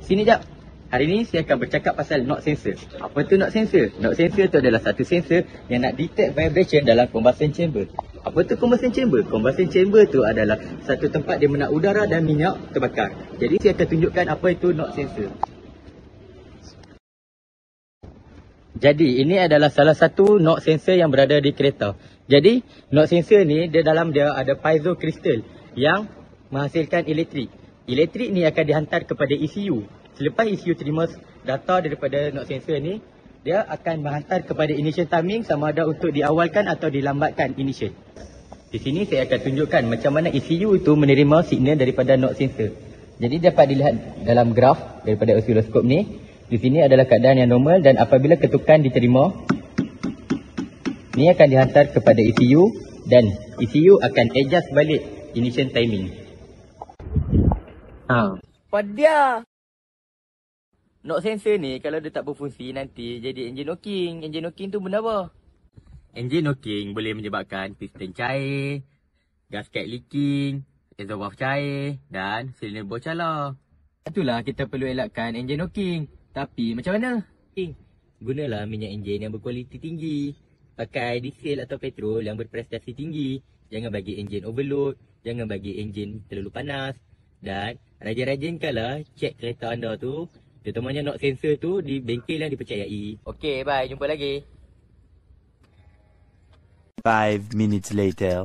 Sini jap. Hari ni saya akan bercakap pasal knock sensor. Apa tu knock sensor? Knock sensor tu adalah satu sensor yang nak detect vibration dalam combustion chamber. Apa tu combustion chamber? Combustion chamber tu adalah satu tempat di mana udara dan minyak terbakar. Jadi saya akan tunjukkan apa itu knock sensor. Jadi ini adalah salah satu knock sensor yang berada di kereta. Jadi knock sensor ni dalam dia ada piezo crystal yang menghasilkan elektrik. Elektrik ni akan dihantar kepada ECU. Selepas ECU terima data daripada knock sensor ni, dia akan menghantar kepada ignition timing sama ada untuk diawalkan atau dilambatkan ignition. Di sini saya akan tunjukkan macam mana ECU itu menerima signal daripada knock sensor. Jadi dapat dilihat dalam graf daripada oscilloscope ni. Di sini adalah keadaan yang normal dan apabila ketukan diterima, ni akan dihantar kepada ECU dan ECU akan adjust balik ignition timing. Pada knock sensor ni kalau dia tak berfungsi nanti jadi engine knocking. Engine knocking tu benda apa? Engine knocking boleh menyebabkan piston cair, gasket leaking, exhaust valve cair dan silinder bercala. Itulah kita perlu elakkan engine knocking. Tapi macam mana? Gunalah minyak enjin yang berkualiti tinggi. Pakai diesel atau petrol yang berprestasi tinggi. Jangan bagi enjin overload. Jangan bagi enjin terlalu panas. Dan rajin-rajinkanlah cek kereta anda tu, terutamanya knock sensor tu di bengkel yang dipercayai. Okey, bye. Jumpa lagi. 5 minutes later.